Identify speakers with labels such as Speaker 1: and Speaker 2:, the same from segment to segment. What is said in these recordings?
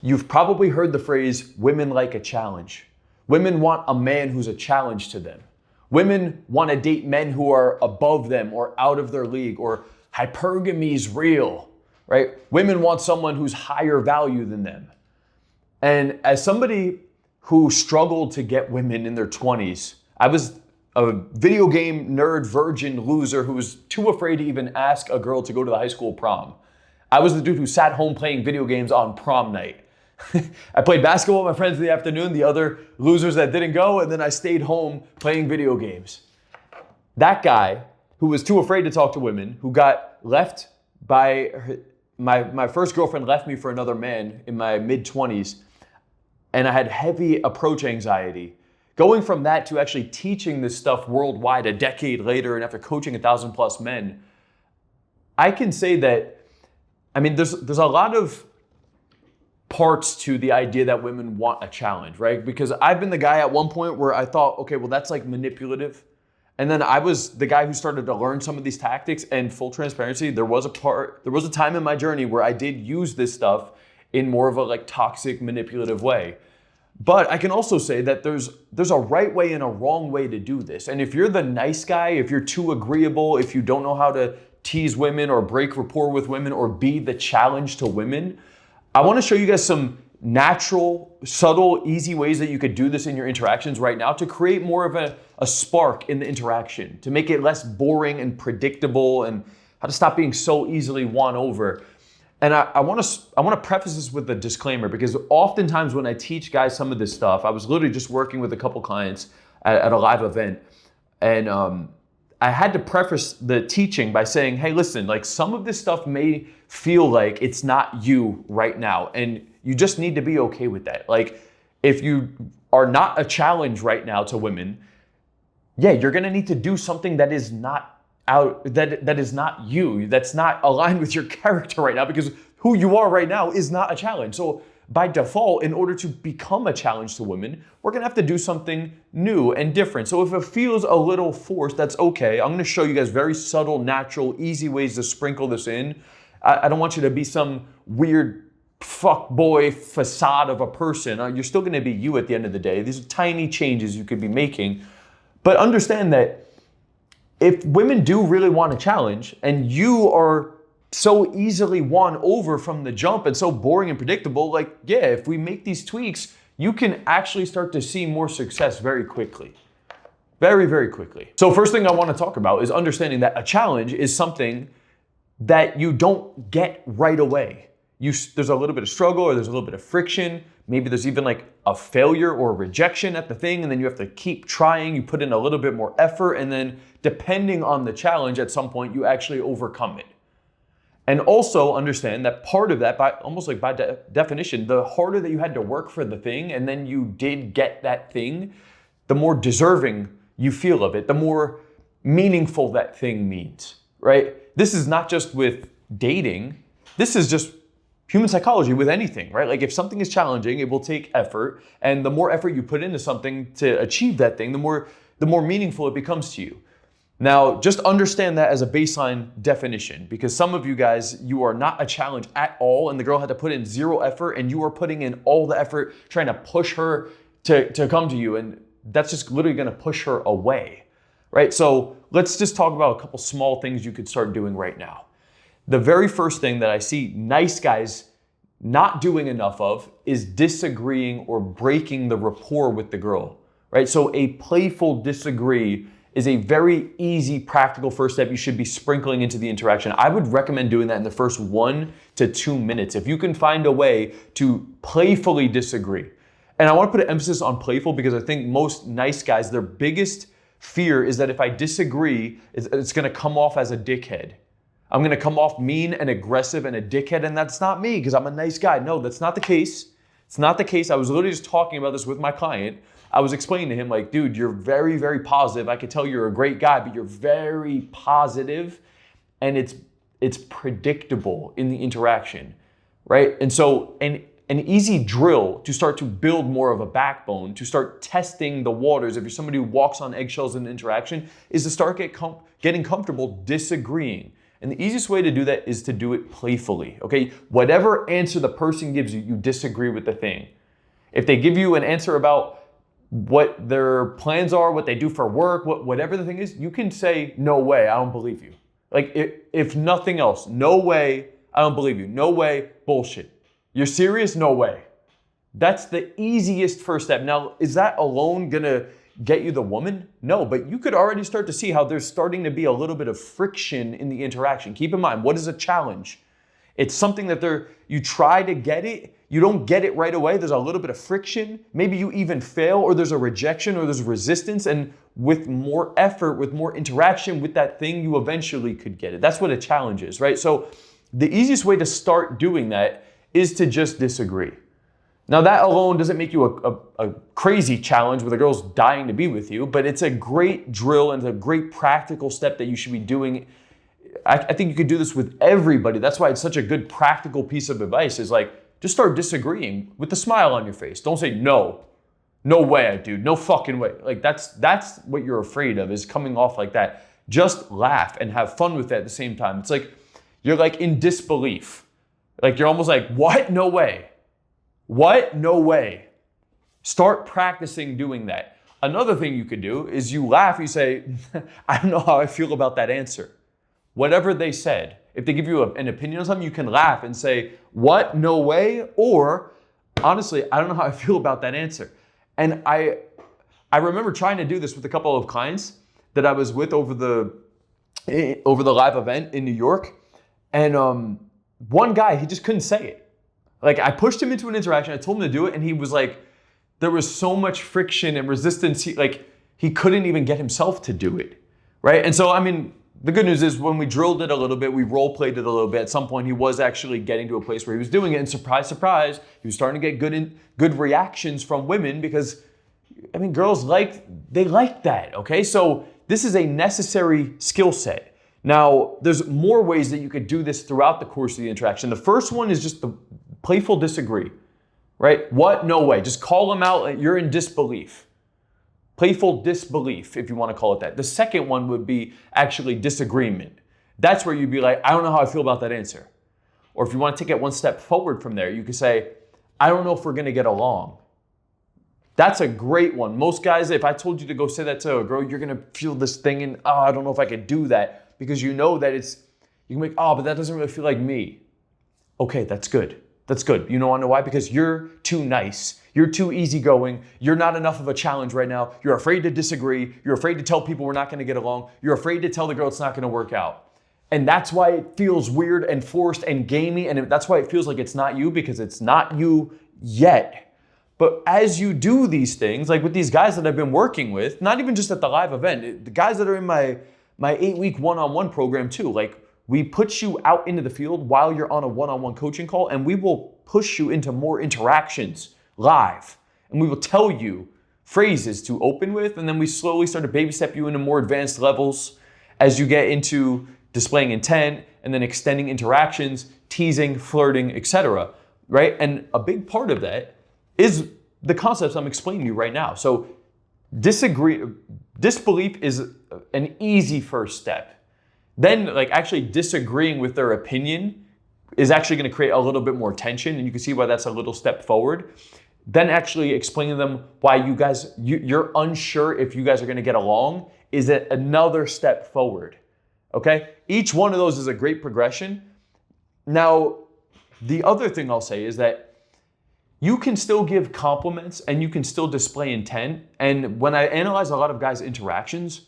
Speaker 1: You've probably heard the phrase, women like a challenge. Women want a man who's a challenge to them. Women want to date men who are above them or out of their league, or hypergamy is real, right? Women want someone who's higher value than them. And as somebody who struggled to get women in their 20s, I was a video game nerd virgin loser who was too afraid to even ask a girl to go to the high school prom. I was the dude who sat home playing video games on prom night. I played basketball with my friends in the afternoon, the other losers that didn't go, and then I stayed home playing video games. That guy who was too afraid to talk to women, who got left by my first girlfriend left me for another man in my mid-20s, and I had heavy approach anxiety. Going from that to actually teaching this stuff worldwide a decade later and after coaching 1,000+ men, I can say that, there's a lot of parts to the idea that women want a challenge, right? Because I've been the guy at one point where I thought, okay, well, that's like manipulative. And then I was the guy who started to learn some of these tactics, and full transparency, there was a time in my journey where I did use this stuff in more of a like toxic, manipulative way. But I can also say that there's a right way and a wrong way to do this. And if you're the nice guy, if you're too agreeable, if you don't know how to tease women or break rapport with women or be the challenge to women, I want to show you guys some natural, subtle, easy ways that you could do this in your interactions right now to create more of a spark in the interaction, to make it less boring and predictable, and how to stop being so easily won over. And I want to preface this with a disclaimer, because oftentimes when I teach guys some of this stuff, I was literally just working with a couple clients at a live event, and I had to preface the teaching by saying, hey, listen, like some of this stuff may feel like it's not you right now, and you just need to be okay with that. Like if you are not a challenge right now to women, yeah, you're gonna need to do something that is not that is not you, that's not aligned with your character right now, because who you are right now is not a challenge. So by default, in order to become a challenge to women, we're gonna have to do something new and different. So if it feels a little forced, that's okay. I'm gonna show you guys very subtle, natural, easy ways to sprinkle this in. I don't want you to be some weird fuck boy facade of a person. You're still gonna be you at the end of the day. These are tiny changes you could be making. But understand that if women do really want a challenge, and you are so easily won over from the jump and so boring and predictable, like, yeah, if we make these tweaks, you can actually start to see more success very quickly. Very, very quickly. So first thing I want to talk about is understanding that a challenge is something that you don't get right away. There's a little bit of struggle, or there's a little bit of friction. Maybe there's even like a failure or a rejection at the thing, and then you have to keep trying. You put in a little bit more effort, and then depending on the challenge, at some point you actually overcome it. And also understand that part of that, by definition, the harder that you had to work for the thing, and then you did get that thing, the more deserving you feel of it, the more meaningful that thing means, right? This is not just with dating. This is just human psychology with anything, right? Like if something is challenging, it will take effort, and the more effort you put into something to achieve that thing, the more meaningful it becomes to you. Now, just understand that as a baseline definition, because some of you guys, you are not a challenge at all, and the girl had to put in zero effort, and you are putting in all the effort trying to push her to come to you, and that's just literally gonna push her away, right? So let's just talk about a couple small things you could start doing right now. The very first thing that I see nice guys not doing enough of is disagreeing or breaking the rapport with the girl, right? So a playful disagree is a very easy, practical first step you should be sprinkling into the interaction. I would recommend doing that in the first 1 to 2 minutes. If you can find a way to playfully disagree. And I want to put an emphasis on playful, because I think most nice guys, their biggest fear is that if I disagree, it's gonna come off as a dickhead. I'm gonna come off mean and aggressive and a dickhead, and that's not me because I'm a nice guy. No, that's not the case. It's not the case. I was literally just talking about this with my client. I was explaining to him, like, dude, you're very, very positive. I could tell you're a great guy, but you're very positive, and it's predictable in the interaction, right? And so an easy drill to start to build more of a backbone, to start testing the waters, if you're somebody who walks on eggshells in interaction, is to start getting comfortable disagreeing. And the easiest way to do that is to do it playfully, okay? Whatever answer the person gives you, you disagree with the thing. If they give you an answer about what their plans are, what they do for work, whatever the thing is, you can say, no way, I don't believe you. Like, if nothing else, no way, I don't believe you. No way, bullshit. You're serious? No way. That's the easiest first step. Now, is that alone gonna get you the woman? No, but you could already start to see how there's starting to be a little bit of friction in the interaction. Keep in mind, what is a challenge? It's something that you try to get it, you don't get it right away, there's a little bit of friction, maybe you even fail, or there's a rejection, or there's resistance, and with more effort, with more interaction with that thing, you eventually could get it. That's what a challenge is, right? So the easiest way to start doing that is to just disagree. Now that alone doesn't make you a crazy challenge where the girl's dying to be with you, but it's a great drill and a great practical step that you should be doing. I think you could do this with everybody. That's why it's such a good practical piece of advice is like, just start disagreeing with a smile on your face. Don't say no way, dude, no fucking way. Like that's what you're afraid of, is coming off like that. Just laugh and have fun with it at the same time. It's like, you're like in disbelief. Like you're almost like, what? No way. What? No way. Start practicing doing that. Another thing you could do is you laugh, you say, I don't know how I feel about that answer. Whatever they said, if they give you an opinion on something, you can laugh and say, what? No way. Or honestly, I don't know how I feel about that answer. And I remember trying to do this with a couple of clients that I was with over the live event in New York. And one guy, he just couldn't say it. Like I pushed him into an interaction, I told him to do it, and he was like, there was so much friction and resistance, he couldn't even get himself to do it, right? And so, I mean, the good news is when we drilled it a little bit, we role played it a little bit, at some point he was actually getting to a place where he was doing it, and surprise, surprise, he was starting to get good reactions from women because, I mean, girls they like that, okay? So this is a necessary skill set. Now, there's more ways that you could do this throughout the course of the interaction. The first one is just the playful disagree, right? What? No way. Just call them out. You're in disbelief. Playful disbelief, if you want to call it that. The second one would be actually disagreement. That's where you'd be like, I don't know how I feel about that answer. Or if you want to take it one step forward from there, you could say, I don't know if we're going to get along. That's a great one. Most guys, if I told you to go say that to a girl, you're going to feel this thing and, oh, I don't know if I could do that, because you know that you can make, oh, but that doesn't really feel like me. Okay, that's good. That's good. You know why? Because you're too nice. You're too easygoing. You're not enough of a challenge right now. You're afraid to disagree. You're afraid to tell people we're not going to get along. You're afraid to tell the girl it's not going to work out. And that's why it feels weird and forced and gamey. And that's why it feels like it's not you, because it's not you yet. But as you do these things, like with these guys that I've been working with, not even just at the live event, the guys that are in my 8-week one-on-one program too, like, we put you out into the field while you're on a one-on-one coaching call, and we will push you into more interactions live. And we will tell you phrases to open with, and then we slowly start to baby step you into more advanced levels as you get into displaying intent and then extending interactions, teasing, flirting, etc. Right? And a big part of that is the concepts I'm explaining to you right now. So disbelief is an easy first step. Then actually disagreeing with their opinion is actually going to create a little bit more tension, and you can see why that's a little step forward. Then actually explaining to them why you're unsure if you guys are going to get along is another step forward, okay? Each one of those is a great progression. Now, the other thing I'll say is that you can still give compliments and you can still display intent. And when I analyze a lot of guys' interactions,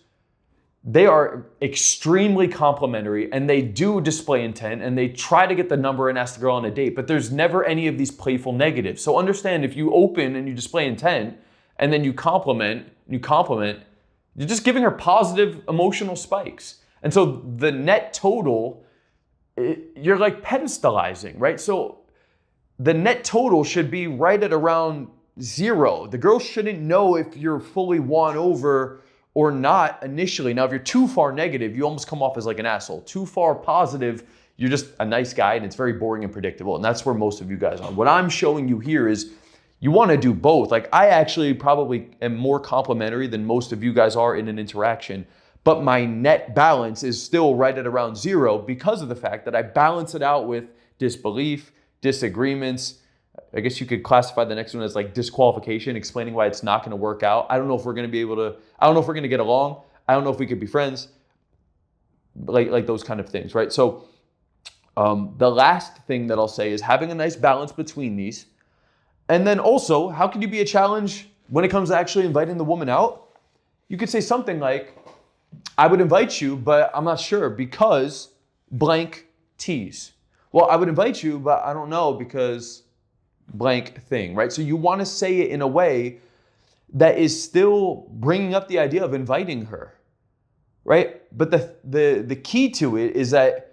Speaker 1: they are extremely complimentary and they do display intent and they try to get the number and ask the girl on a date, but there's never any of these playful negatives. So understand, if you open and you display intent and then you compliment, you're just giving her positive emotional spikes. And so the net total, you're like pedestalizing, right? So the net total should be right at around 0. The girl shouldn't know if you're fully won over or not initially. Now, if you're too far negative, you almost come off as like an asshole. Too far positive, you're just a nice guy and it's very boring and predictable. And that's where most of you guys are. What I'm showing you here is you want to do both. Like, I actually probably am more complimentary than most of you guys are in an interaction, but my net balance is still right at around 0 because of the fact that I balance it out with disbelief, disagreements. I guess you could classify the next one as like disqualification, explaining why it's not going to work out. I don't know if we're going to be able to, I don't know if we're going to get along. I don't know if we could be friends, like those kind of things, right? So the last thing that I'll say is having a nice balance between these. And then also, how can you be a challenge when it comes to actually inviting the woman out? You could say something like, I would invite you, but I'm not sure because blank tease. Well, I would invite you, but I don't know because blank thing, right? So you want to say it in a way that is still bringing up the idea of inviting her, right? But the key to it is that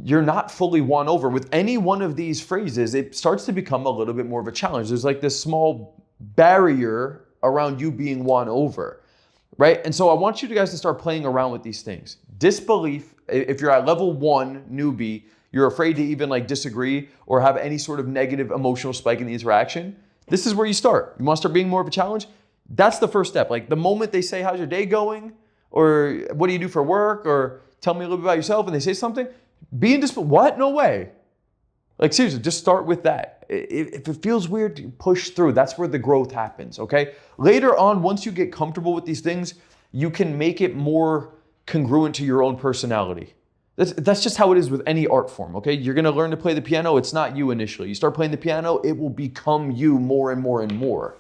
Speaker 1: you're not fully won over. With any one of these phrases, it starts to become a little bit more of a challenge. There's like this small barrier around you being won over, right? And so I want you guys to start playing around with these things. Disbelief, if you're at level 1 newbie, you're afraid to even like disagree or have any sort of negative emotional spike in the interaction, this is where you start. You want to start being more of a challenge? That's the first step. Like the moment they say, how's your day going? Or what do you do for work? Or tell me a little bit about yourself, and they say something, be in disbelief. What? No way. Like seriously, just start with that. If it feels weird, push through. That's where the growth happens, okay? Later on, once you get comfortable with these things, you can make it more congruent to your own personality. That's just how it is with any art form, okay? You're gonna learn to play the piano. It's not you initially. You start playing the piano, it will become you more and more and more.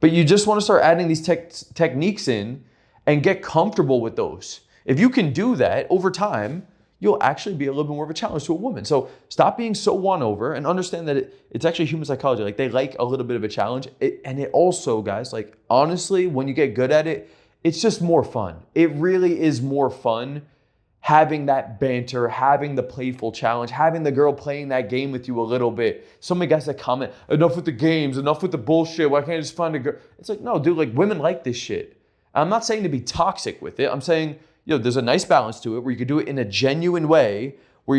Speaker 1: But you just wanna start adding these techniques in and get comfortable with those. If you can do that over time, you'll actually be a little bit more of a challenge to a woman. So stop being so won over and understand that it's actually human psychology. Like they like a little bit of a challenge. And it also, guys, like honestly, when you get good at it, it's just more fun. It really is more fun having that banter, having the playful challenge, having the girl playing that game with you a little bit. So many guys that comment, enough with the games, enough with the bullshit. Why can't I just find a girl? It's like, no, dude, like women like this shit. I'm not saying to be toxic with it. I'm saying, there's a nice balance to it where you can do it in a genuine way where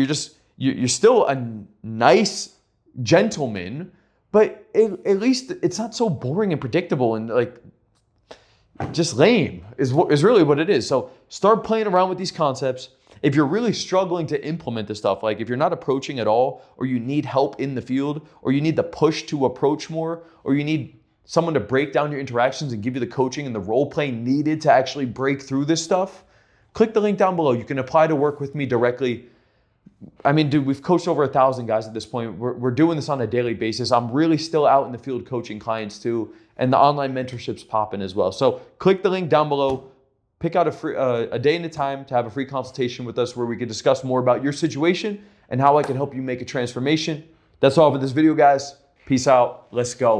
Speaker 1: you're still a nice gentleman, but at least it's not so boring and predictable and like just lame is really what it is. So start playing around with these concepts. If you're really struggling to implement this stuff, like if you're not approaching at all, or you need help in the field, or you need the push to approach more, or you need someone to break down your interactions and give you the coaching and the role play needed to actually break through this stuff, click the link down below. You can apply to work with me directly. I mean, dude, we've coached over 1,000 guys at this point. We're doing this on a daily basis. I'm really still out in the field coaching clients too, and the online mentorship's popping as well. So click the link down below. Pick out a day and a time to have a free consultation with us where we can discuss more about your situation and how I can help you make a transformation. That's all for this video, guys. Peace out. Let's go.